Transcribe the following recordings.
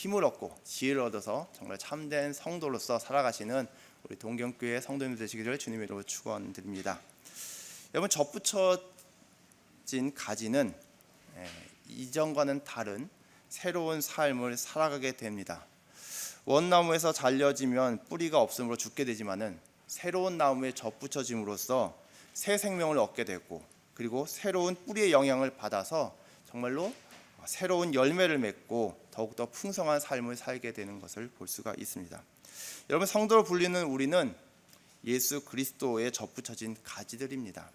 힘을 얻고 지혜를 얻어서 정말 참된 성도로서 살아가시는 우리 동경교회 성도님 되시기를 주님으로 축원드립니다. 여러분, 접붙여진 가지는 이전과는 다른 새로운 삶을 살아가게 됩니다. 원나무에서 잘려지면 뿌리가 없으므로 죽게 되지만은 새로운 나무에 접붙여짐으로써 새 생명을 얻게 되고, 그리고 새로운 뿌리의 영향을 받아서 정말로 새로운 열매를 맺고 더욱더 풍성한 삶을 살게 되는 것을 볼 수가 있습니다. 여러분, 성도로 불리는 우리는 예수 그리스도에 접붙여진 가지들입니다.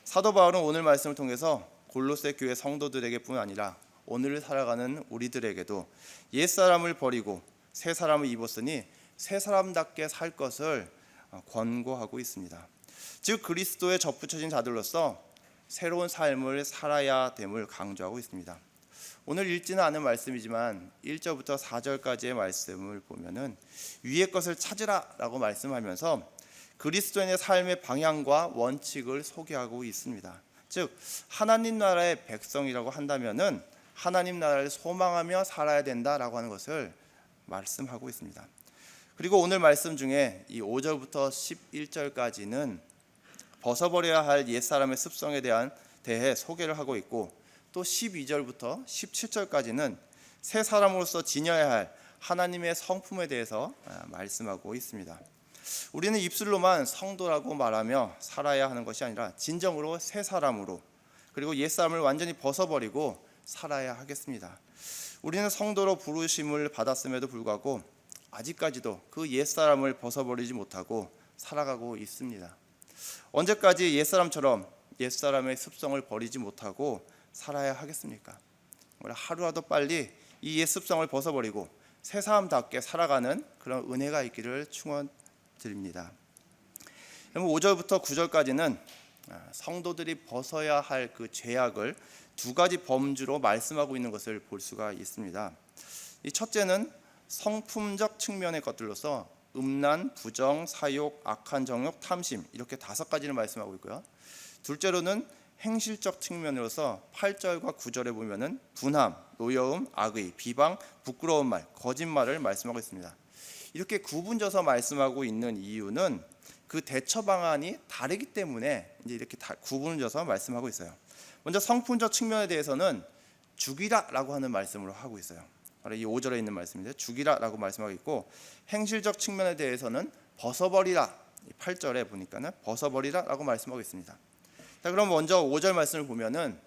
사도 바울은 오늘 말씀을 통해서 골로새 교회 성도들에게뿐 아니라 오늘을 살아가는 우리들에게도 옛사람을 버리고 새 사람을 입었으니 새 사람답게 살 것을 권고하고 있습니다. 즉, 그리스도에 접붙여진 자들로서 새로운 삶을 살아야 됨을 강조하고 있습니다. 오늘 읽지는 않은 말씀이지만 1절부터 4절까지의 말씀을 보면은 위의 것을 찾으라라고 말씀하면서 그리스도인의 삶의 방향과 원칙을 소개하고 있습니다. 즉, 하나님 나라의 백성이라고 한다면은 하나님 나라를 소망하며 살아야 된다라고 하는 것을 말씀하고 있습니다. 그리고 오늘 말씀 중에 이 5절부터 11절까지는 벗어버려야 할 옛사람의 습성에 대해 소개를 하고 있고, 또 12절부터 17절까지는 새 사람으로서 지녀야 할 하나님의 성품에 대해서 말씀하고 있습니다. 우리는 입술로만 성도라고 말하며 살아야 하는 것이 아니라 진정으로 새 사람으로, 그리고 옛사람을 완전히 벗어버리고 살아야 하겠습니다. 우리는 성도로 부르심을 받았음에도 불구하고 아직까지도 그 옛사람을 벗어버리지 못하고 살아가고 있습니다. 언제까지 옛사람처럼 옛사람의 습성을 버리지 못하고 살아야 하겠습니까? 하루라도 빨리 이 옛 습성을 벗어버리고 새 사람답게 살아가는 그런 은혜가 있기를 축원드립니다. 5절부터 9절까지는 성도들이 벗어야 할 그 죄악을 두 가지 범주로 말씀하고 있는 것을 볼 수가 있습니다. 이 첫째는 성품적 측면의 것들로서 음란, 부정, 사욕, 악한 정욕, 탐심, 이렇게 5가지를 말씀하고 있고요. 둘째로는 행실적 측면으로서 8절과 9절에 보면은 분함, 노여움, 악의, 비방, 부끄러운 말, 거짓말을 말씀하고 있습니다. 이렇게 구분져서 말씀하고 있는 이유는 그 대처 방안이 다르기 때문에 이제 이렇게 구분져서 말씀하고 있어요. 먼저 성품적 측면에 대해서는 죽이라라고 하는 말씀으로 하고 있어요. 바로 이 5절에 있는 말씀인데 죽이라라고 말씀하고 있고, 행실적 측면에 대해서는 벗어버리라, 8절에 보니까는 벗어버리라라고 말씀하고 있습니다. 자, 그럼 먼저 5절 말씀을 보면은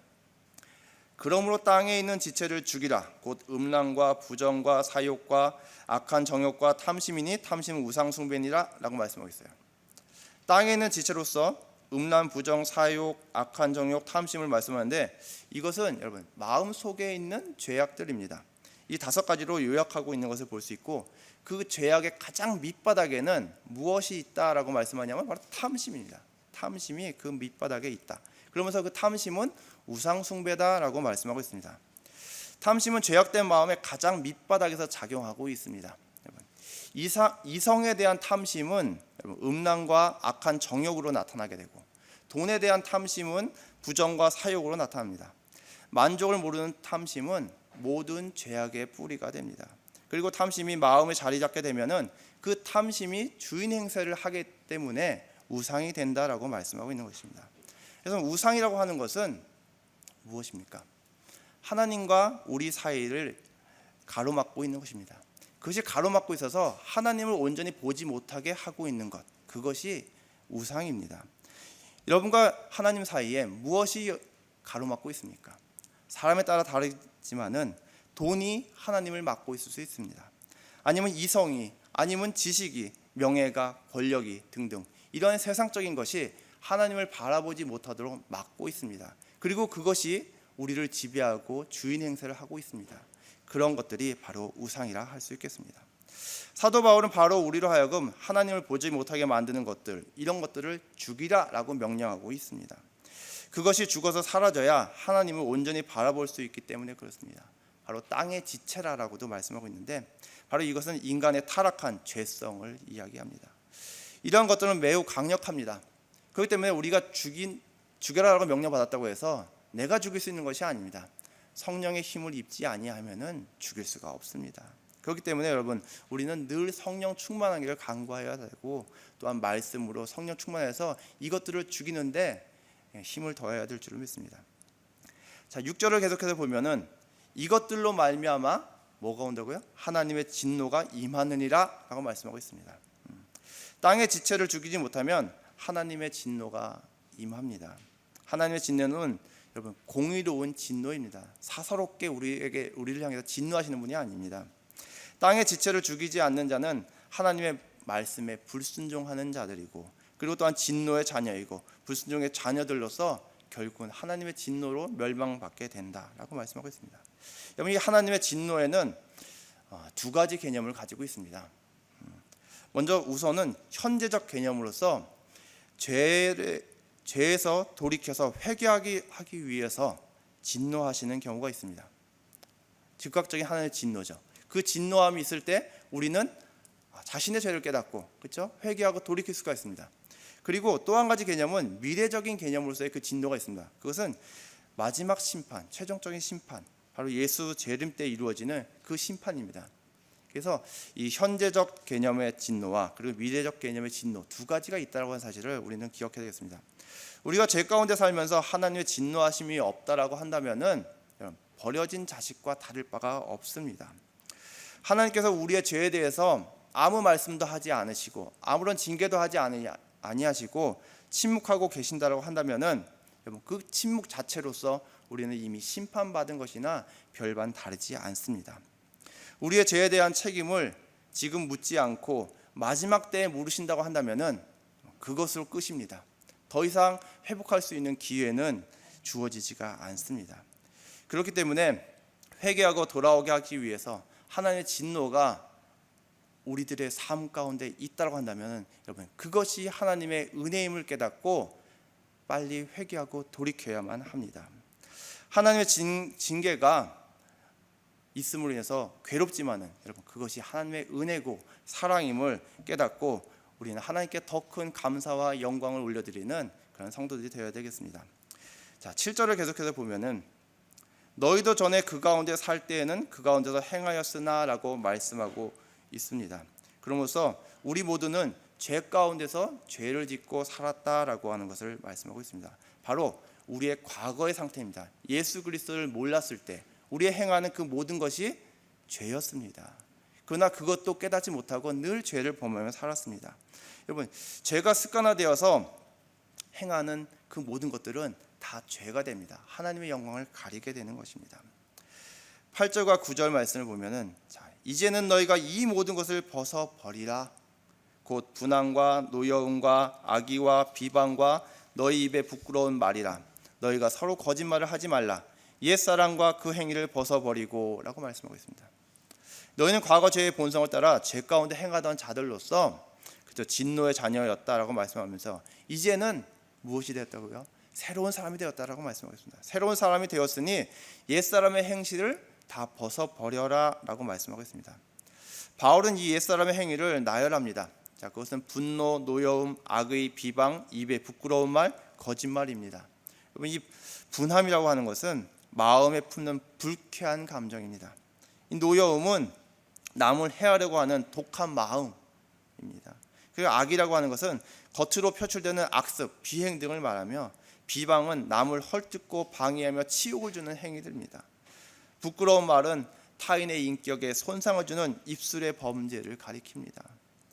그러므로 땅에 있는 지체를 죽이라, 곧 음란과 부정과 사욕과 악한 정욕과 탐심이니 탐심은 우상 숭배니라라고 말씀하고 있어요. 땅에 있는 지체로서 음란, 부정, 사욕, 악한 정욕, 탐심을 말씀하는데 이것은 여러분 마음 속에 있는 죄악들입니다. 이 5가지로 요약하고 있는 것을 볼 수 있고, 그 죄악의 가장 밑바닥에는 무엇이 있다라고 말씀하냐면 바로 탐심입니다. 탐심이 그 밑바닥에 있다. 그러면서 그 탐심은 우상 숭배다라고 말씀하고 있습니다. 탐심은 죄악된 마음의 가장 밑바닥에서 작용하고 있습니다. 이성에 대한 탐심은 음란과 악한 정욕으로 나타나게 되고, 돈에 대한 탐심은 부정과 사욕으로 나타납니다. 만족을 모르는 탐심은 모든 죄악의 뿌리가 됩니다. 그리고 탐심이 마음에 자리 잡게 되면은 그 탐심이 주인 행세를 하기 때문에 우상이 된다라고 말씀하고 있는 것입니다. 그래서 우상이라고 하는 것은 무엇입니까? 하나님과 우리 사이를 가로막고 있는 것입니다. 그것이 가로막고 있어서 하나님을 온전히 보지 못하게 하고 있는 것, 그것이 우상입니다. 여러분과 하나님 사이에 무엇이 가로막고 있습니까? 사람에 따라 다르지만은 돈이 하나님을 막고 있을 수 있습니다. 아니면 이성이, 아니면 지식이, 명예가, 권력이 등등 이런 세상적인 것이 하나님을 바라보지 못하도록 막고 있습니다. 그리고 그것이 우리를 지배하고 주인 행세를 하고 있습니다. 그런 것들이 바로 우상이라 할 수 있겠습니다. 사도 바울은 바로 우리로 하여금 하나님을 보지 못하게 만드는 것들, 이런 것들을 죽이라라고 명령하고 있습니다. 그것이 죽어서 사라져야 하나님을 온전히 바라볼 수 있기 때문에 그렇습니다. 바로 땅의 지체라라고도 말씀하고 있는데, 바로 이것은 인간의 타락한 죄성을 이야기합니다. 이러한 것들은 매우 강력합니다. 그렇기 때문에 우리가 죽여라라고 명령받았다고 해서 내가 죽일 수 있는 것이 아닙니다. 성령의 힘을 입지 아니하면은 죽일 수가 없습니다. 그렇기 때문에 여러분, 우리는 늘 성령 충만하기를 간구해야 되고, 또한 말씀으로 성령 충만해서 이것들을 죽이는데 힘을 더해야 될 줄을 믿습니다. 자, 6절을 계속해서 보면은 이것들로 말미암아 뭐가 온다고요? 하나님의 진노가 임하느니라 라고 말씀하고 있습니다. 땅의 지체를 죽이지 못하면 하나님의 진노가 임합니다. 하나님의 진노는 여러분 공의로운 진노입니다. 사사롭게 우리를 향해서 진노하시는 분이 아닙니다. 땅의 지체를 죽이지 않는 자는 하나님의 말씀에 불순종하는 자들이고, 그리고 또한 진노의 자녀이고 불순종의 자녀들로서 결국은 하나님의 진노로 멸망받게 된다라고 말씀하고 있습니다. 여러분, 이 하나님의 진노에는 두 가지 개념을 가지고 있습니다. 먼저 우선은 현재적 개념으로서 죄에서 돌이켜서 회개하기 위해서 진노하시는 경우가 있습니다. 즉각적인 하나님의 진노죠. 그 진노함이 있을 때 우리는 자신의 죄를 깨닫고, 그렇죠? 회개하고 돌이킬 수가 있습니다. 그리고 또 한 가지 개념은 미래적인 개념으로서의 그 진노가 있습니다. 그것은 마지막 심판, 최종적인 심판, 바로 예수 재림 때 이루어지는 그 심판입니다. 그래서 이 현재적 개념의 진노와 그리고 미래적 개념의 진노 두 가지가 있다는 하는 사실을 우리는 기억해야 되겠습니다. 우리가 죄 가운데 살면서 하나님의 진노하심이 없다라고 한다면은 버려진 자식과 다를 바가 없습니다. 하나님께서 우리의 죄에 대해서 아무 말씀도 하지 않으시고 아무런 징계도 하지 아니하시고 침묵하고 계신다라고 한다면은 그 침묵 자체로서 우리는 이미 심판받은 것이나 별반 다르지 않습니다. 우리의 죄에 대한 책임을 지금 묻지 않고 마지막 때에 물으신다고 한다면은 그것으로 끝입니다. 더 이상 회복할 수 있는 기회는 주어지지가 않습니다. 그렇기 때문에 회개하고 돌아오게 하기 위해서 하나님의 진노가 우리들의 삶 가운데 있다고 한다면 여러분, 그것이 하나님의 은혜임을 깨닫고 빨리 회개하고 돌이켜야만 합니다. 하나님의 징계가 있음으로 인해서 괴롭지만은 여러분, 그것이 하나님의 은혜고 사랑임을 깨닫고 우리는 하나님께 더 큰 감사와 영광을 올려드리는 그런 성도들이 되어야 되겠습니다. 자, 7절을 계속해서 보면은 너희도 전에 그 가운데 살 때에는 그 가운데서 행하였으나 라고 말씀하고 있습니다. 그러면서 우리 모두는 죄 가운데서 죄를 짓고 살았다라고 하는 것을 말씀하고 있습니다. 바로 우리의 과거의 상태입니다. 예수 그리스도를 몰랐을 때 우리의 행하는 그 모든 것이 죄였습니다. 그러나 그것도 깨닫지 못하고 늘 죄를 범하며 살았습니다. 여러분, 죄가 습관화되어서 행하는 그 모든 것들은 다 죄가 됩니다. 하나님의 영광을 가리게 되는 것입니다. 8절과 9절 말씀을 보면은 이제는 너희가 이 모든 것을 벗어버리라. 곧 분항과 노여움과 악의와 비방과 너희 입에 부끄러운 말이라. 너희가 서로 거짓말을 하지 말라. 옛사람과 그 행위를 벗어버리고 라고 말씀하고 있습니다. 너희는 과거 죄의 본성을 따라 죄 가운데 행하던 자들로서 그저 진노의 자녀였다라고 말씀하면서 이제는 무엇이 되었다고요? 새로운 사람이 되었다라고 말씀하고 있습니다. 새로운 사람이 되었으니 옛사람의 행실을 다 벗어버려라 라고 말씀하고 있습니다. 바울은 이 옛사람의 행위를 나열합니다. 자, 그것은 분노, 노여움, 악의, 비방, 입에 부끄러운 말, 거짓말입니다. 여러분, 이 분함이라고 하는 것은 마음에 품는 불쾌한 감정입니다. 이 노여움은 남을 해하려고 하는 독한 마음입니다. 그리고 악이라고 하는 것은 겉으로 표출되는 악습, 비행 등을 말하며, 비방은 남을 헐뜯고 방해하며 치욕을 주는 행위들입니다. 부끄러운 말은 타인의 인격에 손상을 주는 입술의 범죄를 가리킵니다.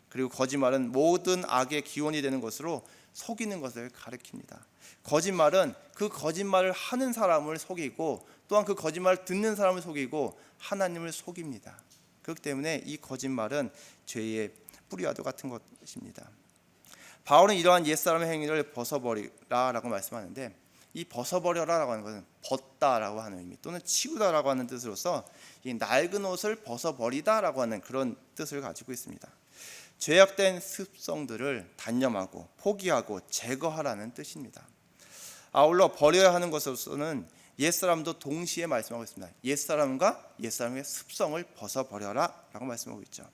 그리고 거짓말은 모든 악의 기원이 되는 것으로 속이는 것을 가리킵니다. 거짓말은 그 거짓말을 하는 사람을 속이고 또한 그 거짓말을 듣는 사람을 속이고 하나님을 속입니다. 그렇기 때문에 이 거짓말은 죄의 뿌리와도 같은 것입니다. 바울은 이러한 옛사람의 행위를 벗어버리라라고 말씀하는데, 이 벗어버려라라고 하는 것은 벗다라고 하는 의미 또는 치우다라고 하는 뜻으로서 이 낡은 옷을 벗어버리다라고 하는 그런 뜻을 가지고 있습니다. 죄악된 습성들을 단념하고 포기하고 제거하라는 뜻입니다. 아울러 버려야 하는 것으로서는 옛사람도 동시에 말씀하고 있습니다. 옛사람과 옛사람의 습성을 벗어버려라 라고 말씀하고 있죠.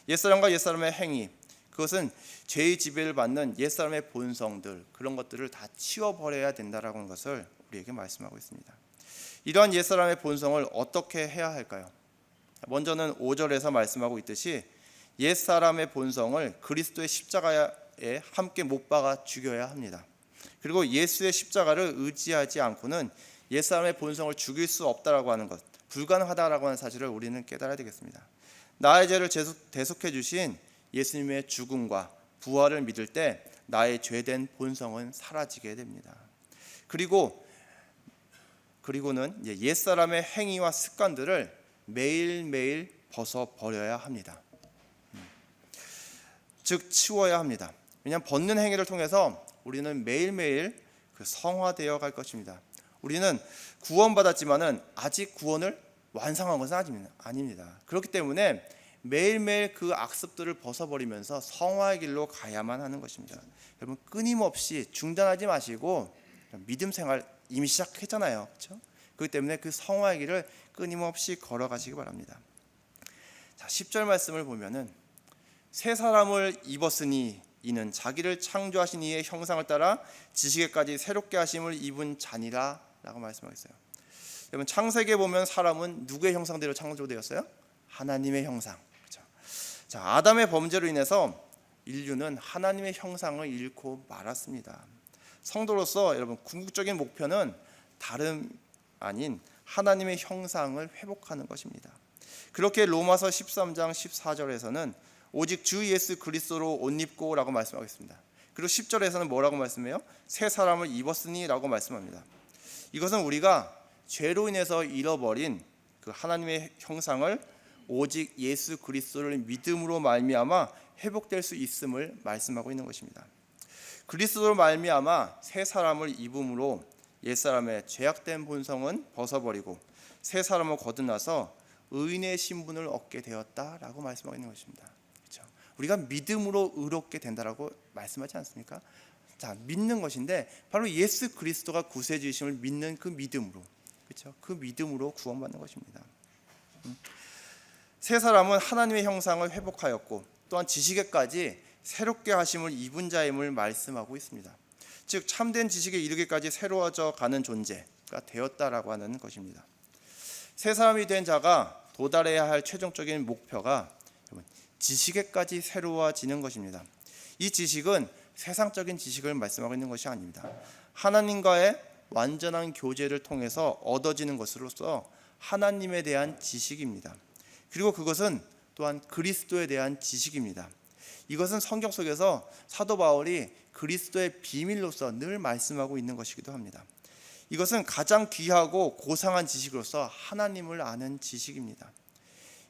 옛사람과 옛사람의 행위, 그것은 죄의 지배를 받는 옛사람의 본성들, 그런 것들을 다 치워버려야 된다라는 것을 우리에게 말씀하고 있습니다. 이러한 옛사람의 본성을 어떻게 해야 할까요? 먼저는 5절에서 말씀하고 있듯이 옛사람의 본성을 그리스도의 십자가에 함께 못 박아 죽여야 합니다. 그리고 예수의 십자가를 의지하지 않고는 옛사람의 본성을 죽일 수 없다라고 하는 것, 불가능하다라고 하는 사실을 우리는 깨달아야 되겠습니다. 나의 죄를 대속해 주신 예수님의 죽음과 부활을 믿을 때 나의 죄된 본성은 사라지게 됩니다. 그리고는 옛사람의 행위와 습관들을 매일매일 벗어버려야 합니다. 즉 치워야 합니다. 왜냐하면 벗는 행위를 통해서 우리는 매일매일 성화되어 갈 것입니다. 우리는 구원받았지만은 아직 구원을 완성한 것은 아닙니다. 그렇기 때문에 매일매일 그 악습들을 벗어버리면서 성화의 길로 가야만 하는 것입니다. 여러분 끊임없이 중단하지 마시고 믿음 생활 이미 시작했잖아요. 그렇죠? 그렇기 때문에 그 성화의 길을 끊임없이 걸어가시기 바랍니다. 자, 10절 말씀을 보면은 새 사람을 입었으니 이는 자기를 창조하신 이의 형상을 따라 지식에까지 새롭게 하심을 입은 자니라 라고 말씀하셨어요. 여러분 창세기에 보면 사람은 누구의 형상대로 창조되었어요? 하나님의 형상. 그렇죠? 자, 아담의 범죄로 인해서 인류는 하나님의 형상을 잃고 말았습니다. 성도로서 여러분 궁극적인 목표는 다름 아닌 하나님의 형상을 회복하는 것입니다. 그렇게 로마서 13장 14절에서는 오직 주 예수 그리스도로 옷 입고 라고 말씀하겠습니다. 그리고 10절에서는 뭐라고 말씀해요? 새 사람을 입었으니 라고 말씀합니다. 이것은 우리가 죄로 인해서 잃어버린 그 하나님의 형상을 오직 예수 그리스도를 믿음으로 말미암아 회복될 수 있음을 말씀하고 있는 것입니다. 그리스도로 말미암아 새 사람을 입음으로 옛사람의 죄악된 본성은 벗어버리고 새 사람을 거듭나서 의인의 신분을 얻게 되었다라고 말씀하고 있는 것입니다. 그렇죠? 우리가 믿음으로 의롭게 된다라고 말씀하지 않습니까? 자, 믿는 것인데 바로 예수 그리스도가 구세주이심을 믿는 그 믿음으로, 그렇죠? 그 믿음으로 구원받는 것입니다. 새 사람은 하나님의 형상을 회복하였고 또한 지식에까지 새롭게 하심을 입은 자임을 말씀하고 있습니다. 즉 참된 지식에 이르기까지 새로워져 가는 존재가 되었다라고 하는 것입니다. 새 사람이 된 자가 도달해야 할 최종적인 목표가 지식에까지 새로워지는 것입니다. 이 지식은 세상적인 지식을 말씀하고 있는 것이 아닙니다. 하나님과의 완전한 교제를 통해서 얻어지는 것으로서 하나님에 대한 지식입니다. 그리고 그것은 또한 그리스도에 대한 지식입니다. 이것은 성경 속에서 사도 바울이 그리스도의 비밀로서 늘 말씀하고 있는 것이기도 합니다. 이것은 가장 귀하고 고상한 지식으로서 하나님을 아는 지식입니다.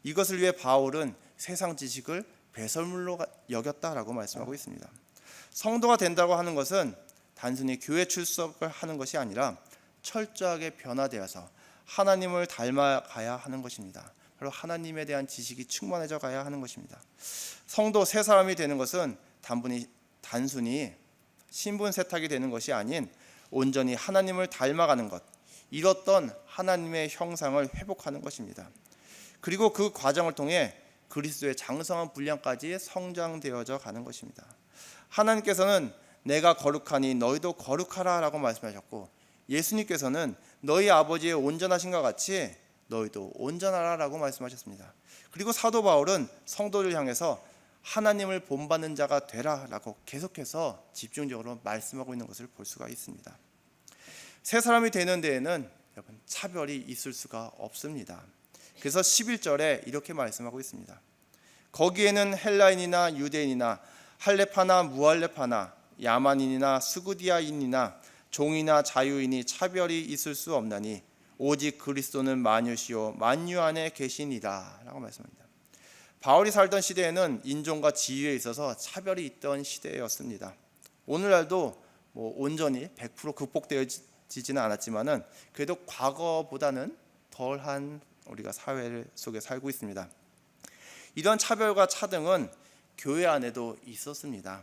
이것을 위해 바울은 세상 지식을 배설물로 여겼다라고 말씀하고 있습니다. 성도가 된다고 하는 것은 단순히 교회 출석을 하는 것이 아니라 철저하게 변화되어서 하나님을 닮아가야 하는 것입니다. 바로 하나님에 대한 지식이 충만해져 가야 하는 것입니다. 성도 새 사람이 되는 것은 단순히 신분 세탁이 되는 것이 아닌 온전히 하나님을 닮아가는 것, 잃었던 하나님의 형상을 회복하는 것입니다. 그리고 그 과정을 통해 그리스도의 장성한 분량까지 성장되어져 가는 것입니다. 하나님께서는 내가 거룩하니 너희도 거룩하라 라고 말씀하셨고 예수님께서는 너희 아버지의 온전하신과 같이 너희도 온전하라 라고 말씀하셨습니다. 그리고 사도 바울은 성도를 향해서 하나님을 본받는 자가 되라 라고 계속해서 집중적으로 말씀하고 있는 것을 볼 수가 있습니다. 새 사람이 되는 데에는 여러분 차별이 있을 수가 없습니다. 그래서 11절에 이렇게 말씀하고 있습니다. 거기에는 헬라인이나 유대인이나 할레파나 무할레파나 야만인이나 스구디아인이나 종이나 자유인이 차별이 있을 수 없나니 오직 그리스도는 만유시요 만유 안에 계시니라 라고 말씀합니다. 바울이 살던 시대에는 인종과 지위에 있어서 차별이 있던 시대였습니다. 오늘날도 온전히 100% 극복되어지지는 않았지만은 그래도 과거보다는 덜한 우리가 사회 속에 살고 있습니다. 이런 차별과 차등은 교회 안에도 있었습니다.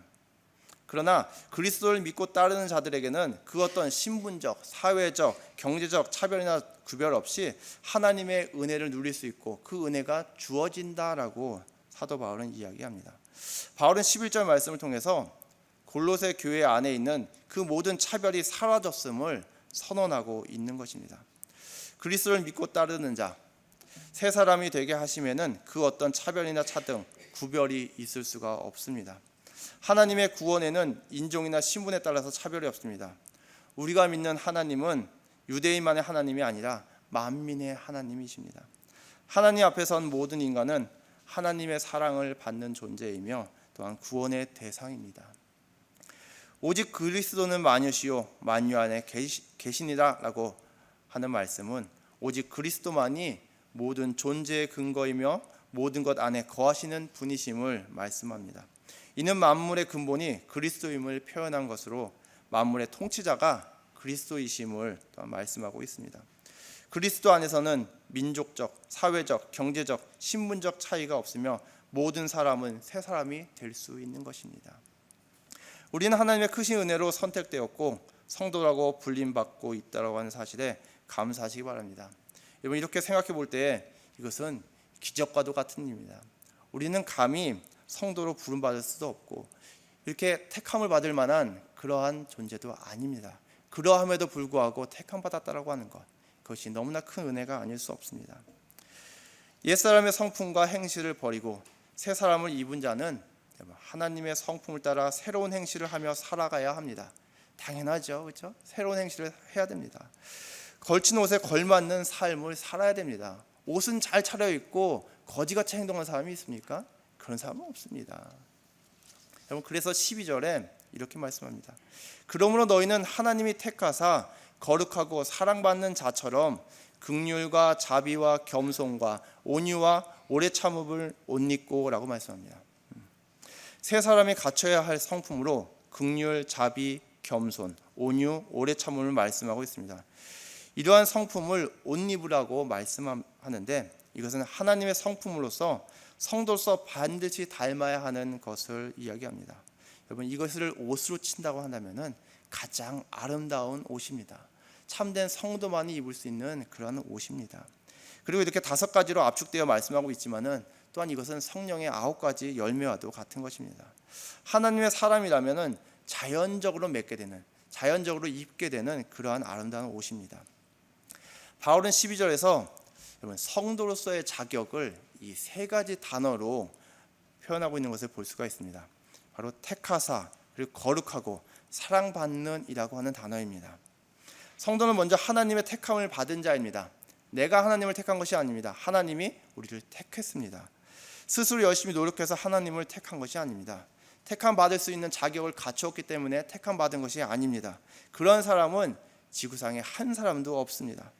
그러나 그리스도를 믿고 따르는 자들에게는 그 어떤 신분적, 사회적, 경제적 차별이나 구별 없이 하나님의 은혜를 누릴 수 있고 그 은혜가 주어진다라고 사도 바울은 이야기합니다. 바울은 11절 말씀을 통해서 골로새 교회 안에 있는 그 모든 차별이 사라졌음을 선언하고 있는 것입니다. 그리스도를 믿고 따르는 자, 새 사람이 되게 하시면은 그 어떤 차별이나 차등, 구별이 있을 수가 없습니다. 하나님의 구원에는 인종이나 신분에 따라서 차별이 없습니다. 우리가 믿는 하나님은 유대인만의 하나님이 아니라 만민의 하나님이십니다. 하나님 앞에 선 모든 인간은 하나님의 사랑을 받는 존재이며 또한 구원의 대상입니다. 오직 그리스도는 만유시요 만유 안에 계시니라라고 하는 말씀은 오직 그리스도만이 모든 존재의 근거이며 모든 것 안에 거하시는 분이심을 말씀합니다. 이는 만물의 근본이 그리스도임을 표현한 것으로 만물의 통치자가 그리스도이심을 또한 말씀하고 있습니다. 그리스도 안에서는 민족적, 사회적, 경제적, 신분적 차이가 없으며 모든 사람은 새 사람이 될 수 있는 것입니다. 우리는 하나님의 크신 은혜로 선택되었고 성도라고 불림받고 있다고 하는 사실에 감사하시기 바랍니다. 여러분, 이렇게 생각해 볼 때 이것은 기적과도 같은 일입니다. 우리는 감히 성도로 부름받을 수도 없고 이렇게 택함을 받을 만한 그러한 존재도 아닙니다. 그러함에도 불구하고 택함 받았다라고 하는 것, 그것이 너무나 큰 은혜가 아닐 수 없습니다. 옛사람의 성품과 행실을 버리고 새 사람을 입은 자는 하나님의 성품을 따라 새로운 행실을 하며 살아가야 합니다. 당연하죠, 그렇죠? 새로운 행실을 해야 됩니다. 걸친 옷에 걸맞는 삶을 살아야 됩니다. 옷은 잘 차려입고 거지같이 행동하는 사람이 있습니까? 그런 사람은 없습니다. 여러분, 그래서 12절에 이렇게 말씀합니다. 그러므로 너희는 하나님이 택하사 거룩하고 사랑받는 자처럼 긍휼과 자비와 겸손과 온유와 오래 참음을 옷 입고 라고 말씀합니다. 새 사람이 갖춰야 할 성품으로 긍휼, 자비, 겸손, 온유, 오래 참음을 말씀하고 있습니다. 이러한 성품을 옷 입으라고 말씀하는데 이것은 하나님의 성품으로서 성도로서 반드시 닮아야 하는 것을 이야기합니다. 여러분, 이것을 옷으로 친다고 한다면 가장 아름다운 옷입니다. 참된 성도만이 입을 수 있는 그런 옷입니다. 그리고 이렇게 5가지로 압축되어 말씀하고 있지만은 또한 이것은 성령의 9가지 열매와도 같은 것입니다. 하나님의 사람이라면은 자연적으로 맺게 되는, 자연적으로 입게 되는 그러한 아름다운 옷입니다. 바울은 12절에서 여러분, 성도로서의 자격을 이 3가지 단어로 표현하고 있는 것을 볼 수가 있습니다. 바로 택하사, 그리고 거룩하고 사랑받는 이라고 하는 단어입니다. 성도는 먼저 하나님의 택함을 받은 자입니다. 내가 하나님을 택한 것이 아닙니다. 하나님이 우리를 택했습니다. 스스로 열심히 노력해서 하나님을 택한 것이 아닙니다. 택함 받을 수 있는 자격을 갖추었기 때문에 택함 받은 것이 아닙니다. 그런 사람은 지구상에 한 사람도 없습니다.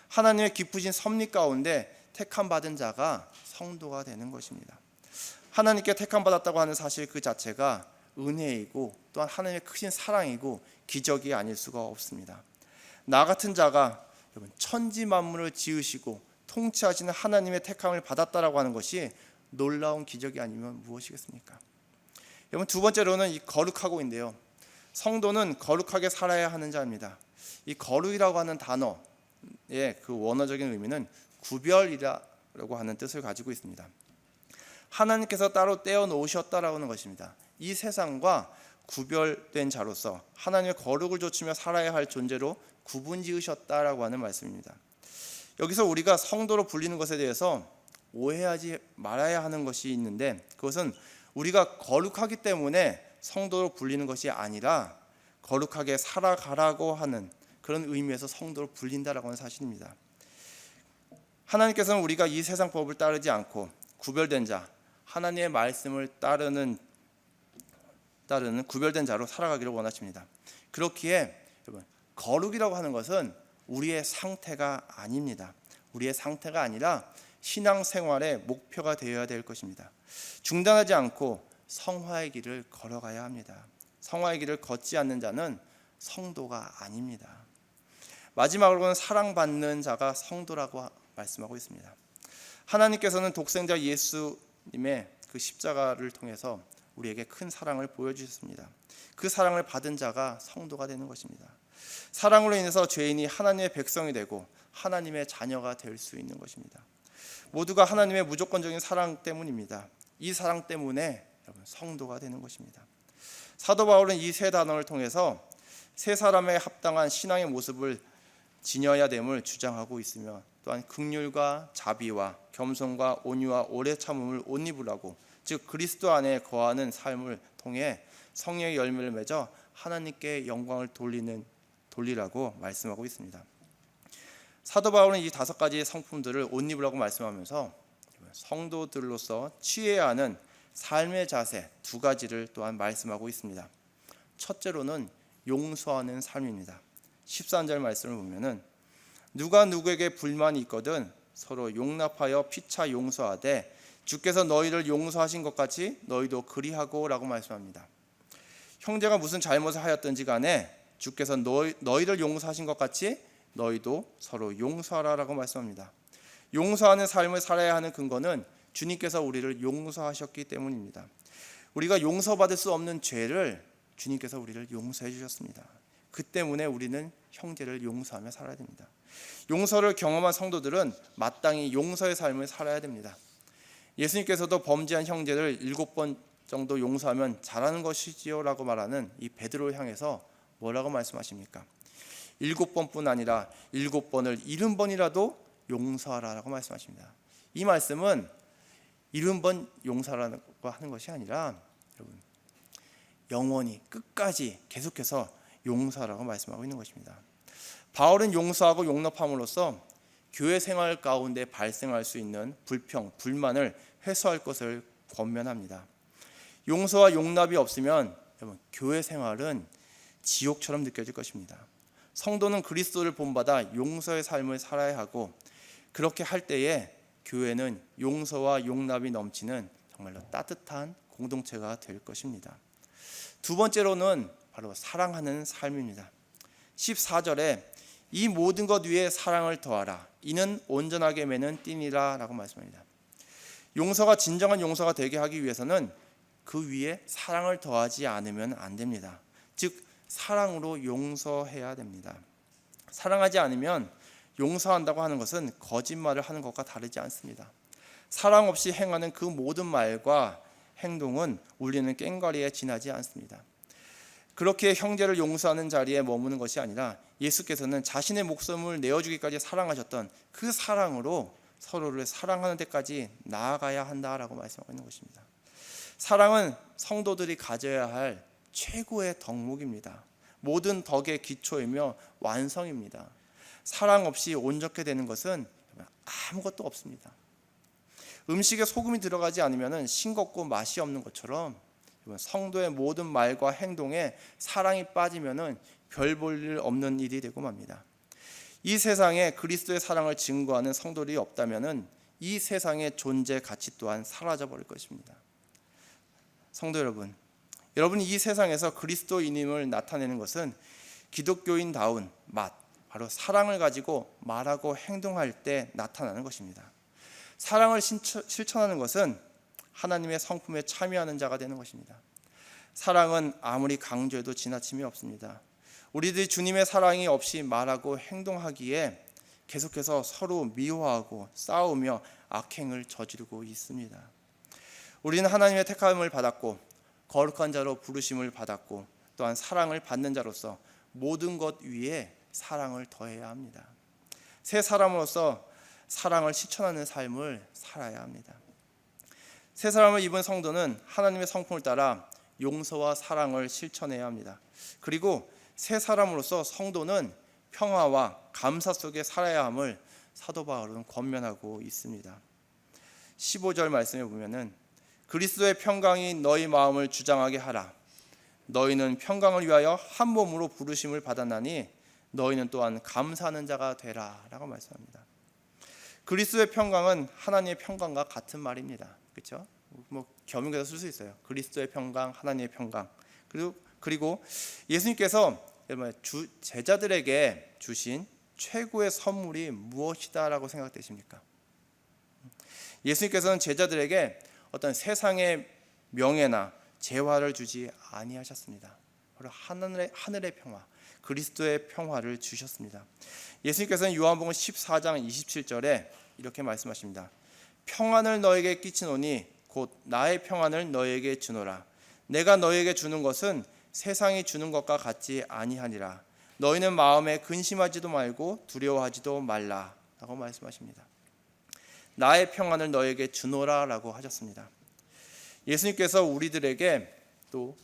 하나님의 기쁘신 섭리 가운데 택함 받은 자가 성도가 되는 것입니다. 하나님께 택함 받았다고 하는 사실 그 자체가 은혜이고 또한 하나님의 크신 사랑이고 기적이 아닐 수가 없습니다. 나 같은 자가 천지 만물을 지으시고 통치하시는 하나님의 택함을 받았다라고 하는 것이 놀라운 기적이 아니면 무엇이겠습니까? 여러분, 2번째로는 이 거룩하고인데요. 성도는 거룩하게 살아야 하는 자입니다. 이 거룩이라고 하는 단어의 그 원어적인 의미는 구별이라고 하는 뜻을 가지고 있습니다. 하나님께서 따로 떼어 놓으셨다라고 하는 것입니다. 이 세상과 구별된 자로서 하나님의 거룩을 좇으며 살아야 할 존재로 구분 지으셨다라고 하는 말씀입니다. 여기서 우리가 성도로 불리는 것에 대해서 오해하지 말아야 하는 것이 있는데 그것은 우리가 거룩하기 때문에 성도로 불리는 것이 아니라 거룩하게 살아가라고 하는 그런 의미에서 성도로 불린다라고 하는 사실입니다. 하나님께서는 우리가 이 세상 법을 따르지 않고 구별된 자, 하나님의 말씀을 따르는 구별된 자로 살아가기를 원하십니다. 그렇기에 여러분, 거룩이라고 하는 것은 우리의 상태가 아닙니다. 우리의 상태가 아니라 신앙생활의 목표가 되어야 될 것입니다. 중단하지 않고 성화의 길을 걸어가야 합니다. 성화의 길을 걷지 않는 자는 성도가 아닙니다. 마지막으로는 사랑받는 자가 성도라고 말씀하고 있습니다. 하나님께서는 독생자 예수님의 그 십자가를 통해서 우리에게 큰 사랑을 보여주셨습니다. 그 사랑을 받은 자가 성도가 되는 것입니다. 사랑으로 인해서 죄인이 하나님의 백성이 되고 하나님의 자녀가 될 수 있는 것입니다. 모두가 하나님의 무조건적인 사랑 때문입니다. 이 사랑 때문에 여러분, 성도가 되는 것입니다. 사도 바울은 이 3 단어를 통해서 새 사람에 합당한 신앙의 모습을 지녀야 됨을 주장하고 있으며 또한 긍휼과 자비와 겸손과 온유와 오래 참음을 옷 입으라고, 즉 그리스도 안에 거하는 삶을 통해 성령의 열매를 맺어 하나님께 영광을 돌리라고 말씀하고 있습니다. 사도 바울은 이 5가지 성품들을 옷 입으라고 말씀하면서 성도들로서 취해야 하는 삶의 자세 2가지를 또한 말씀하고 있습니다. 첫째로는 용서하는 삶입니다. 13절 말씀을 보면은 누가 누구에게 불만이 있거든 서로 용납하여 피차 용서하되 주께서 너희를 용서하신 것 같이 너희도 그리하고 라고 말씀합니다. 형제가 무슨 잘못을 하였든지 간에 주께서 너희를 용서하신 것 같이 너희도 서로 용서하라라고 말씀합니다. 용서하는 삶을 살아야 하는 근거는 주님께서 우리를 용서하셨기 때문입니다. 우리가 용서받을 수 없는 죄를 주님께서 우리를 용서해 주셨습니다. 그 때문에 우리는 형제를 용서하며 살아야 됩니다. 용서를 경험한 성도들은 마땅히 용서의 삶을 살아야 됩니다. 예수님께서도 범죄한 형제를 7번 정도 용서하면 잘하는 것이지요 라고 말하는 이 베드로를 향해서 뭐라고 말씀하십니까? 7번뿐 아니라 7번을 70번이라도 용서하라고 말씀하십니다. 이 말씀은 70번 용서하라고 하는 것이 아니라 여러분 영원히 끝까지 계속해서 용서하라고 말씀하고 있는 것입니다. 바울은 용서하고 용납함으로써 교회 생활 가운데 발생할 수 있는 불평, 불만을 해소할 것을 권면합니다. 용서와 용납이 없으면 여러분, 교회 생활은 지옥처럼 느껴질 것입니다. 성도는 그리스도를 본받아 용서의 삶을 살아야 하고 그렇게 할 때에 교회는 용서와 용납이 넘치는 정말로 따뜻한 공동체가 될 것입니다. 2번째로는 바로 사랑하는 삶입니다. 14절에 이 모든 것 위에 사랑을 더하라. 이는 온전하게 매는 띠니라 라고 말씀합니다. 용서가 진정한 용서가 되게 하기 위해서는 그 위에 사랑을 더하지 않으면 안 됩니다. 즉 사랑으로 용서해야 됩니다. 사랑하지 않으면 용서한다고 하는 것은 거짓말을 하는 것과 다르지 않습니다. 사랑 없이 행하는 그 모든 말과 행동은 울리는 꽹과리에 지나지 않습니다. 그렇게 형제를 용서하는 자리에 머무는 것이 아니라 예수께서는 자신의 목숨을 내어주기까지 사랑하셨던 그 사랑으로 서로를 사랑하는 데까지 나아가야 한다라고 말씀하고 있는 것입니다. 사랑은 성도들이 가져야 할 최고의 덕목입니다. 모든 덕의 기초이며 완성입니다. 사랑 없이 온전케 되는 것은 아무것도 없습니다. 음식에 소금이 들어가지 않으면 싱겁고 맛이 없는 것처럼 성도의 모든 말과 행동에 사랑이 빠지면 별 볼 일 없는 일이 되고 맙니다. 이 세상에 그리스도의 사랑을 증거하는 성도들이 없다면 이 세상의 존재 가치 또한 사라져 버릴 것입니다. 성도 여러분, 여러분이 이 세상에서 그리스도인임을 나타내는 것은 기독교인다운 맛, 바로 사랑을 가지고 말하고 행동할 때 나타나는 것입니다. 사랑을 실천하는 것은 하나님의 성품에 참여하는 자가 되는 것입니다. 사랑은 아무리 강조해도 지나침이 없습니다. 우리들이 주님의 사랑이 없이 말하고 행동하기에 계속해서 서로 미워하고 싸우며 악행을 저지르고 있습니다. 우리는 하나님의 택함을 받았고 거룩한 자로 부르심을 받았고 또한 사랑을 받는 자로서 모든 것 위에 사랑을 더해야 합니다. 새 사람으로서 사랑을 실천하는 삶을 살아야 합니다. 새 사람을 입은 성도는 하나님의 성품을 따라 용서와 사랑을 실천해야 합니다. 그리고 새 사람으로서 성도는 평화와 감사 속에 살아야 함을 사도 바울은 권면하고 있습니다. 15절 말씀에 보면은 그리스도의 평강이 너희 마음을 주장하게 하라. 너희는 평강을 위하여 한 몸으로 부르심을 받았나니 너희는 또한 감사하는 자가 되라 라고 말씀합니다. 그리스도의 평강은 하나님의 평강과 같은 말입니다. 그렇죠? 겸용해서 쓸 수 있어요. 그리스도의 평강, 하나님의 평강. 그리고 예수님께서 제자들에게 주신 최고의 선물이 무엇이다라고 생각되십니까? 예수님께서는 제자들에게 어떤 세상의 명예나 재화를 주지 아니하셨습니다. 바로 하늘의 평화, 그리스도의 평화를 주셨습니다. 예수님께서는 요한복음 14장 27절에 이렇게 말씀하십니다. 평안을 너에게 끼치노니 곧 나의 평안을 너에게 주노라. 내가 너에게 주는 것은 세상이 주는 것과 같지 아니하니라. 너희는 마음에 근심하지도 말고 두려워하지도 말라라고 말씀하십니다. 나의 평안을 너에게 주노라라고 하셨습니다. 예수님께서 우리들에게 또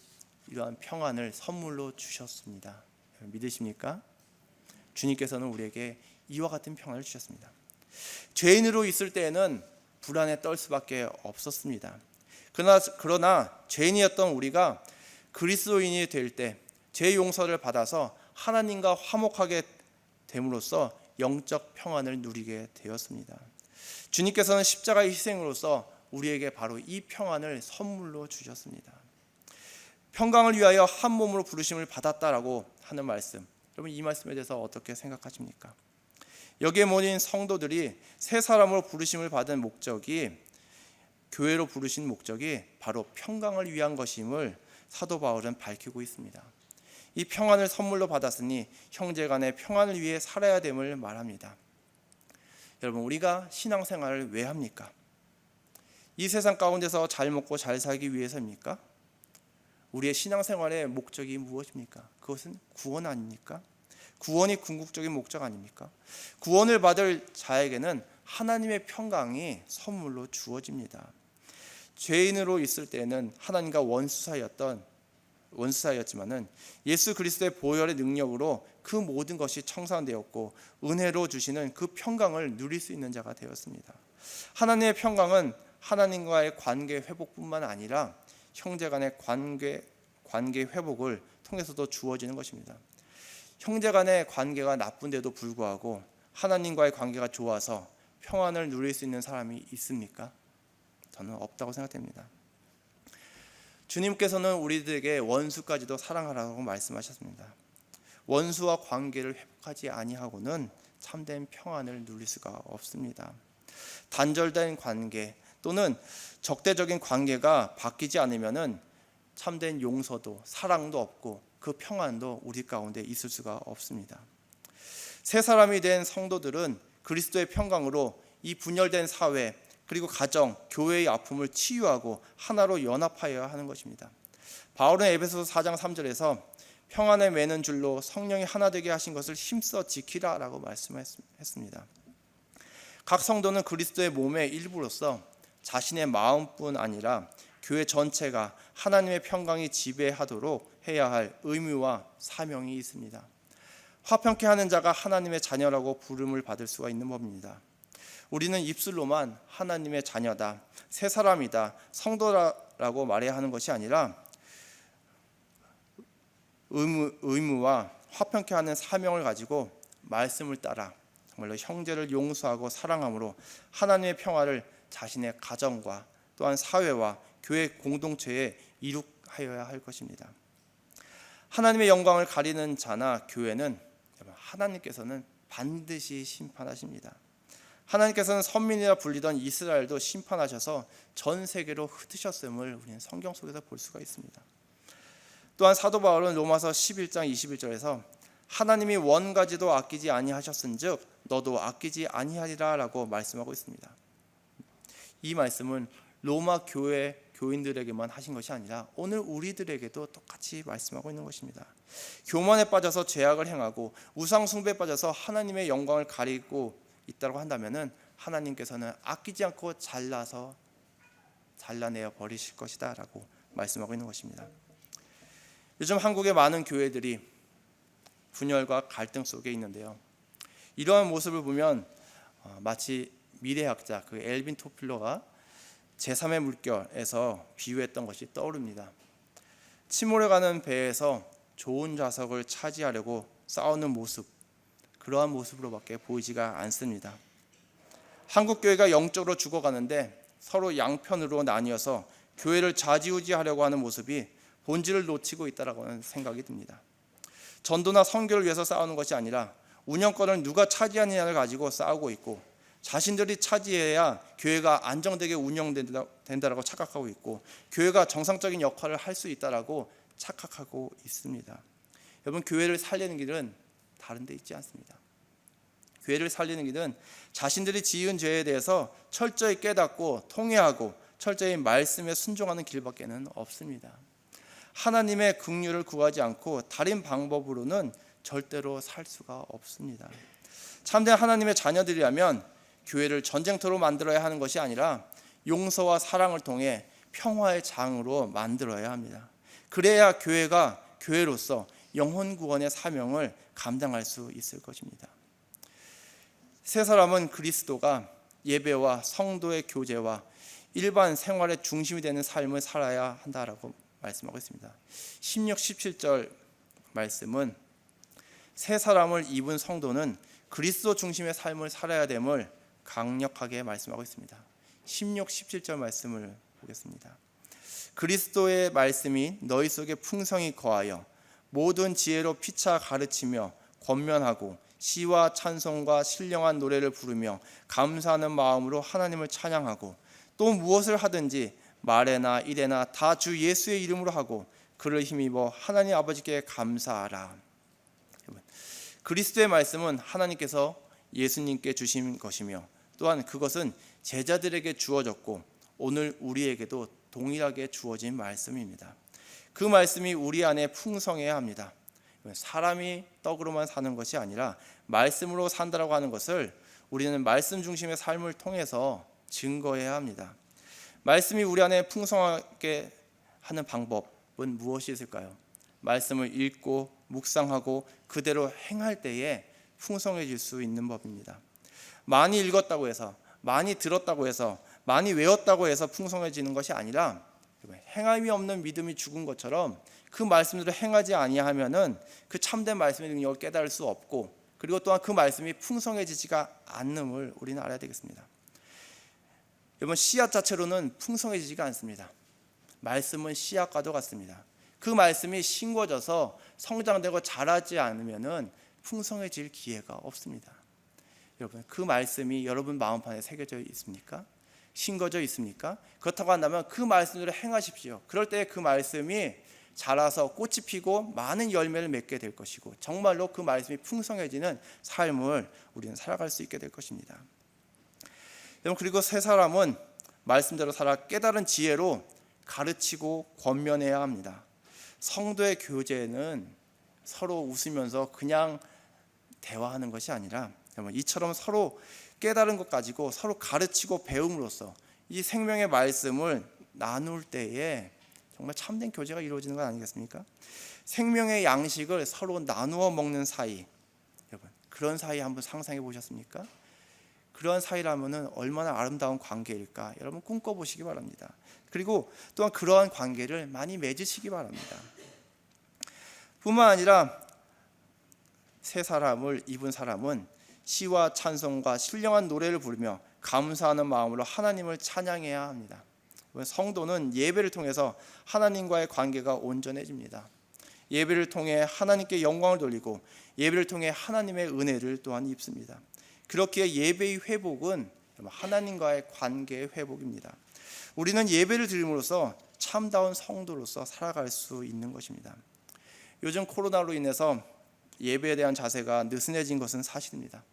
이러한 평안을 선물로 주셨습니다. 믿으십니까? 주님께서는 우리에게 이와 같은 평안을 주셨습니다. 죄인으로 있을 때에는 불안에 떨 수밖에 없었습니다. 그러나 죄인이었던 우리가 그리스도인이 될 때 죄 용서를 받아서 하나님과 화목하게 됨으로써 영적 평안을 누리게 되었습니다. 주님께서는 십자가의 희생으로서 우리에게 바로 이 평안을 선물로 주셨습니다. 평강을 위하여 한 몸으로 부르심을 받았다라고 하는 말씀, 여러분 이 말씀에 대해서 어떻게 생각하십니까? 여기에 모인 성도들이 새 사람으로 부르심을 받은 목적이, 교회로 부르신 목적이 바로 평강을 위한 것임을 사도 바울은 밝히고 있습니다. 이 평안을 선물로 받았으니 형제간의 평안을 위해 살아야 됨을 말합니다. 여러분, 우리가 신앙생활을 왜 합니까? 이 세상 가운데서 잘 먹고 잘 살기 위해서입니까? 우리의 신앙생활의 목적이 무엇입니까? 그것은 구원 아닙니까? 구원이 궁극적인 목적 아닙니까? 구원을 받을 자에게는 하나님의 평강이 선물로 주어집니다. 죄인으로 있을 때는 하나님과 원수사였지만은 예수 그리스도의 보혈의 능력으로 그 모든 것이 청산되었고 은혜로 주시는 그 평강을 누릴 수 있는 자가 되었습니다. 하나님의 평강은 하나님과의 관계 회복뿐만 아니라 형제 간의 관계 회복을 통해서도 주어지는 것입니다. 형제 간의 관계가 나쁜데도 불구하고 하나님과의 관계가 좋아서 평안을 누릴 수 있는 사람이 있습니까? 저는 없다고 생각됩니다. 주님께서는 우리들에게 원수까지도 사랑하라고 말씀하셨습니다. 원수와 관계를 회복하지 아니하고는 참된 평안을 누릴 수가 없습니다. 단절된 관계 또는 적대적인 관계가 바뀌지 않으면은 참된 용서도 사랑도 없고 그 평안도 우리 가운데 있을 수가 없습니다. 새 사람이 된 성도들은 그리스도의 평강으로 이 분열된 사회 그리고 가정, 교회의 아픔을 치유하고 하나로 연합하여야 하는 것입니다. 바울은 에베소서 4장 3절에서 평안을 매는 줄로 성령이 하나 되게 하신 것을 힘써 지키라라고 말씀했습니다. 각 성도는 그리스도의 몸의 일부로서 자신의 마음뿐 아니라 교회 전체가 하나님의 평강이 지배하도록 해야 할 의무와 사명이 있습니다. 화평케 하는 자가 하나님의 자녀라고 부름을 받을 수가 있는 법입니다. 우리는 입술로만 하나님의 자녀다, 새 사람이다, 성도라고 말해야 하는 것이 아니라 의무와 화평케 하는 사명을 가지고 말씀을 따라 정말로 형제를 용서하고 사랑함으로 하나님의 평화를 자신의 가정과 또한 사회와 교회 공동체에 이룩하여야 할 것입니다. 하나님의 영광을 가리는 자나 교회는 하나님께서는 반드시 심판하십니다. 하나님께서는 선민이라 불리던 이스라엘도 심판하셔서 전 세계로 흩으셨음을 우리는 성경 속에서 볼 수가 있습니다. 또한 사도 바울은 로마서 11장 21절에서 하나님이 원가지도 아끼지 아니하셨은즉 너도 아끼지 아니하리라 라고 말씀하고 있습니다. 이 말씀은 로마 교회 교인들에게만 하신 것이 아니라 오늘 우리들에게도 똑같이 말씀하고 있는 것입니다. 교만에 빠져서 죄악을 행하고 우상 숭배에 빠져서 하나님의 영광을 가리고 있다고 한다면은 하나님께서는 아끼지 않고 잘라내어 버리실 것이다라고 말씀하고 있는 것입니다. 요즘 한국의 많은 교회들이 분열과 갈등 속에 있는데요. 이러한 모습을 보면 마치 미래학자 그 엘빈 토플러가 제3의 물결에서 비유했던 것이 떠오릅니다. 침몰해가는 배에서 좋은 좌석을 차지하려고 싸우는 모습, 그러한 모습으로밖에 보이지가 않습니다. 한국 교회가 영적으로 죽어가는데 서로 양편으로 나뉘어서 교회를 좌지우지하려고 하는 모습이 본질을 놓치고 있다라고는 생각이 듭니다. 전도나 선교를 위해서 싸우는 것이 아니라 운영권을 누가 차지하느냐를 가지고 싸우고 있고 자신들이 차지해야 교회가 안정되게 운영된다라고 착각하고 있고 교회가 정상적인 역할을 할 수 있다라고 착각하고 있습니다. 여러분, 교회를 살리는 길은 다른 데 있지 않습니다. 교회를 살리는 길은 자신들이 지은 죄에 대해서 철저히 깨닫고 통회하고 철저히 말씀에 순종하는 길밖에는 없습니다. 하나님의 긍휼을 구하지 않고 다른 방법으로는 절대로 살 수가 없습니다. 참된 하나님의 자녀들이라면 교회를 전쟁터로 만들어야 하는 것이 아니라 용서와 사랑을 통해 평화의 장으로 만들어야 합니다. 그래야 교회가 교회로서 영혼 구원의 사명을 감당할 수 있을 것입니다. 새 사람은 그리스도가 예배와 성도의 교제와 일반 생활의 중심이 되는 삶을 살아야 한다라고 말씀하고 있습니다. 16, 17절 말씀은 새 사람을 입은 성도는 그리스도 중심의 삶을 살아야 됨을 강력하게 말씀하고 있습니다. 16, 17절 말씀을 보겠습니다. 그리스도의 말씀이 너희 속에 풍성히 거하여 모든 지혜로 피차 가르치며 권면하고 시와 찬송과 신령한 노래를 부르며 감사하는 마음으로 하나님을 찬양하고 또 무엇을 하든지 말에나 일에나 다 주 예수의 이름으로 하고 그를 힘입어 하나님 아버지께 감사하라. 그리스도의 말씀은 하나님께서 예수님께 주신 것이며 또한 그것은 제자들에게 주어졌고 오늘 우리에게도 동일하게 주어진 말씀입니다. 그 말씀이 우리 안에 풍성해야 합니다. 사람이 떡으로만 사는 것이 아니라 말씀으로 산다라고 하는 것을 우리는 말씀 중심의 삶을 통해서 증거해야 합니다. 말씀이 우리 안에 풍성하게 하는 방법은 무엇이 있을까요? 말씀을 읽고 묵상하고 그대로 행할 때에 풍성해질 수 있는 법입니다. 많이 읽었다고 해서, 많이 들었다고 해서, 많이 외웠다고 해서 풍성해지는 것이 아니라 행함이 없는 믿음이 죽은 것처럼 그 말씀들을 행하지 아니하면은 그 참된 말씀의 능력을 깨달을 수 없고, 그리고 또한 그 말씀이 풍성해지지가 않음을 우리는 알아야 되겠습니다. 여러분, 씨앗 자체로는 풍성해지지가 않습니다. 말씀은 씨앗과도 같습니다. 그 말씀이 심겨져서 성장되고 자라지 않으면은 풍성해질 기회가 없습니다. 여러분, 그 말씀이 여러분 마음판에 새겨져 있습니까? 심겨져 있습니까? 그렇다고 한다면 그 말씀대로 행하십시오. 그럴 때 그 말씀이 자라서 꽃이 피고 많은 열매를 맺게 될 것이고 정말로 그 말씀이 풍성해지는 삶을 우리는 살아갈 수 있게 될 것입니다. 여러분, 그리고 새 사람은 말씀대로 살아 깨달은 지혜로 가르치고 권면해야 합니다. 성도의 교제는 서로 웃으면서 그냥 대화하는 것이 아니라 이처럼 서로 깨달은 것 가지고 서로 가르치고 배움으로써 이 생명의 말씀을 나눌 때에 정말 참된 교제가 이루어지는 것 아니겠습니까? 생명의 양식을 서로 나누어 먹는 사이, 여러분 그런 사이 한번 상상해 보셨습니까? 그러한 사이라면은 얼마나 아름다운 관계일까 여러분 꿈꿔보시기 바랍니다. 그리고 또한 그러한 관계를 많이 맺으시기 바랍니다. 뿐만 아니라 새 사람을 입은 사람은 시와 찬송과 신령한 노래를 부르며 감사하는 마음으로 하나님을 찬양해야 합니다. 성도는 예배를 통해서 하나님과의 관계가 온전해집니다. 예배를 통해 하나님께 영광을 돌리고 예배를 통해 하나님의 은혜를 또한 입습니다. 그렇기에 예배의 회복은 하나님과의 관계의 회복입니다. 우리는 예배를 드림으로써 참다운 성도로서 살아갈 수 있는 것입니다. 요즘 코로나로 인해서 예배에 대한 자세가 느슨해진 것은 사실입니다.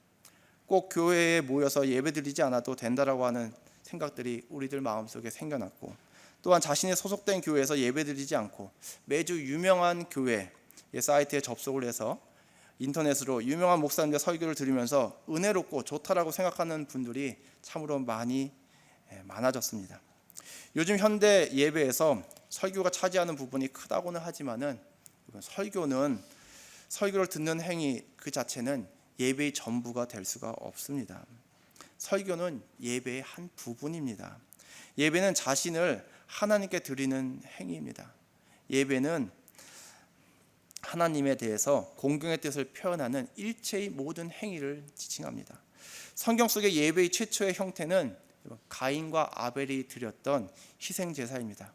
꼭 교회에 모여서 예배 드리지 않아도 된다라고 하는 생각들이 우리들 마음속에 생겨났고, 또한 자신의 소속된 교회에서 예배 드리지 않고 매주 유명한 교회 사이트에 접속을 해서 인터넷으로 유명한 목사님들 설교를 들으면서 은혜롭고 좋다라고 생각하는 분들이 참으로 많아졌습니다. 요즘 현대 예배에서 설교가 차지하는 부분이 크다고는 하지만은 설교를 듣는 행위 그 자체는 예배의 전부가 될 수가 없습니다. 설교는 예배의 한 부분입니다. 예배는 자신을 하나님께 드리는 행위입니다. 예배는 하나님에 대해서 공경의 뜻을 표현하는 일체의 모든 행위를 지칭합니다. 성경 속의 예배의 최초의 형태는 가인과 아벨이 드렸던 희생제사입니다.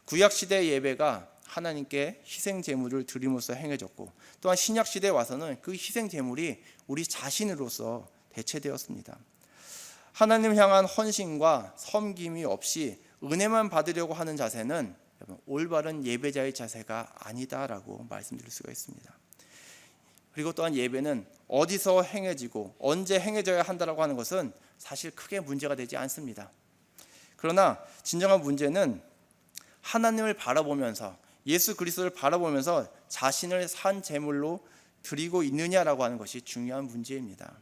구약시대 예배가 하나님께 희생제물을 드림으로써 행해졌고, 또한 신약시대에 와서는 그 희생제물이 우리 자신으로서 대체되었습니다. 하나님 향한 헌신과 섬김이 없이 은혜만 받으려고 하는 자세는 올바른 예배자의 자세가 아니다라고 말씀드릴 수가 있습니다. 그리고 또한 예배는 어디서 행해지고 언제 행해져야 한다라고 하는 것은 사실 크게 문제가 되지 않습니다. 그러나 진정한 문제는 하나님을 바라보면서 예수 그리스도를 바라보면서 자신을 산 제물로 드리고 있느냐라고 하는 것이 중요한 문제입니다.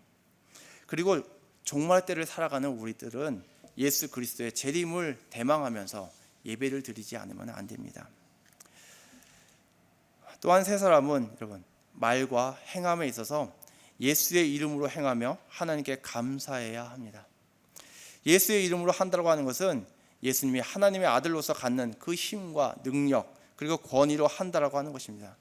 그리고 종말 때를 살아가는 우리들은 예수 그리스도의 재림을 대망하면서 예배를 드리지 않으면 안 됩니다. 또한 세 사람은 여러분 말과 행함에 있어서 예수의 이름으로 행하며 하나님께 감사해야 합니다. 예수의 이름으로 한다고 하는 것은 예수님이 하나님의 아들로서 갖는 그 힘과 능력 그리고 권위로 한다라고 하는 것입니다.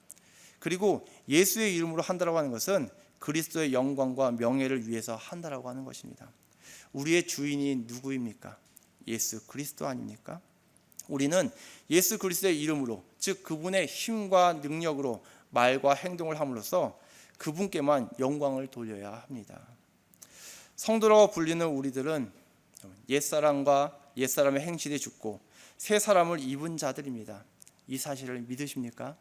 그리고 예수의 이름으로 한다라고 하는 것은 그리스도의 영광과 명예를 위해서 한다라고 하는 것입니다. 우리의 주인이 누구입니까? 예수 그리스도 아닙니까? 우리는 예수 그리스도의 이름으로, 즉 그분의 힘과 능력으로 말과 행동을 함으로써 그분께만 영광을 돌려야 합니다. 성도라고 불리는 우리들은 옛사람과 옛사람의 행실이 죽고 새 사람을 입은 자들입니다. 이 사실을 믿으십니까?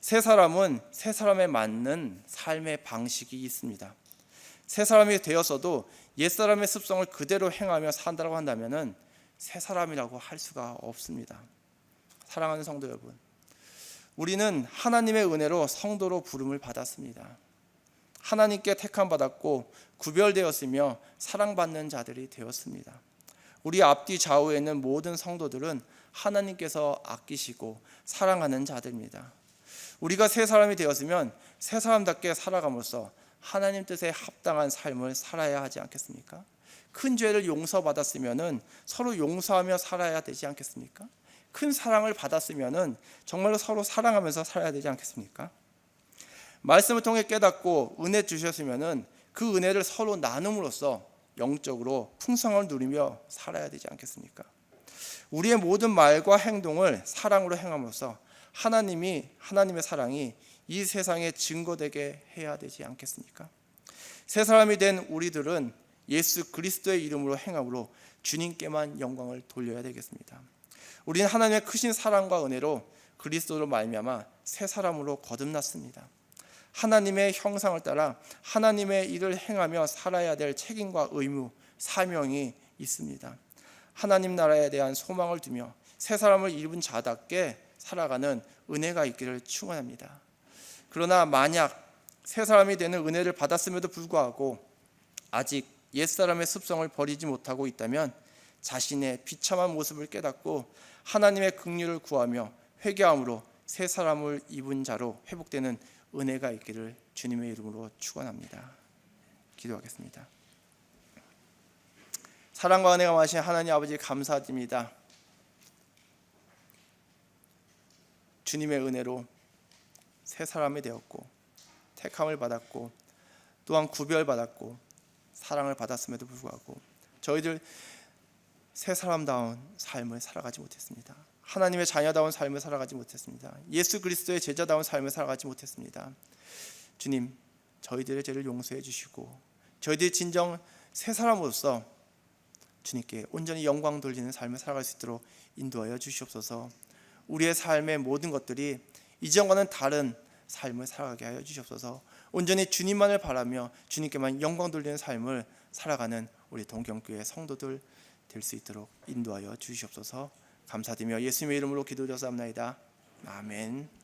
새 사람은 새 사람에 맞는 삶의 방식이 있습니다. 새 사람이 되었어도 옛사람의 습성을 그대로 행하며 산다고 한다면 새 사람이라고 할 수가 없습니다. 사랑하는 성도 여러분, 우리는 하나님의 은혜로 성도로 부름을 받았습니다. 하나님께 택함받았고 구별되었으며 사랑받는 자들이 되었습니다. 우리 앞뒤 좌우에 있는 모든 성도들은 하나님께서 아끼시고 사랑하는 자들입니다. 우리가 새 사람이 되었으면 새 사람답게 살아감으로써 하나님 뜻에 합당한 삶을 살아야 하지 않겠습니까? 큰 죄를 용서받았으면 서로 용서하며 살아야 되지 않겠습니까? 큰 사랑을 받았으면 정말로 서로 사랑하면서 살아야 되지 않겠습니까? 말씀을 통해 깨닫고 은혜 주셨으면 그 은혜를 서로 나눔으로써 영적으로 풍성함을 누리며 살아야 되지 않겠습니까? 우리의 모든 말과 행동을 사랑으로 행함으로써 하나님의 사랑이 이 세상에 증거되게 해야 되지 않겠습니까? 새 사람이 된 우리들은 예수 그리스도의 이름으로 행함으로 주님께만 영광을 돌려야 되겠습니다. 우리는 하나님의 크신 사랑과 은혜로 그리스도로 말미암아 새 사람으로 거듭났습니다. 하나님의 형상을 따라 하나님의 일을 행하며 살아야 될 책임과 의무, 사명이 있습니다. 하나님 나라에 대한 소망을 두며 새 사람을 입은 자답게 살아가는 은혜가 있기를 축원합니다. 그러나 만약 새 사람이 되는 은혜를 받았음에도 불구하고 아직 옛사람의 습성을 버리지 못하고 있다면 자신의 비참한 모습을 깨닫고 하나님의 긍휼을 구하며 회개함으로 새 사람을 입은 자로 회복되는 은혜가 있기를 주님의 이름으로 축원합니다. 기도하겠습니다. 사랑과 은혜가 많으신 하나님 아버지 감사드립니다. 주님의 은혜로 새 사람이 되었고 택함을 받았고 또한 구별받았고 사랑을 받았음에도 불구하고 저희들 새 사람다운 삶을 살아가지 못했습니다. 하나님의 자녀다운 삶을 살아가지 못했습니다. 예수 그리스도의 제자다운 삶을 살아가지 못했습니다. 주님, 저희들의 죄를 용서해 주시고 저희들이 진정 새 사람으로서 주님께 온전히 영광 돌리는 삶을 살아갈 수 있도록 인도하여 주시옵소서. 우리의 삶의 모든 것들이 이전과는 다른 삶을 살아가게 하여 주시옵소서. 온전히 주님만을 바라며 주님께만 영광 돌리는 삶을 살아가는 우리 동경교회 성도들 될 수 있도록 인도하여 주시옵소서. 감사드리며 예수님의 이름으로 기도드렸사옵나이다. 아멘.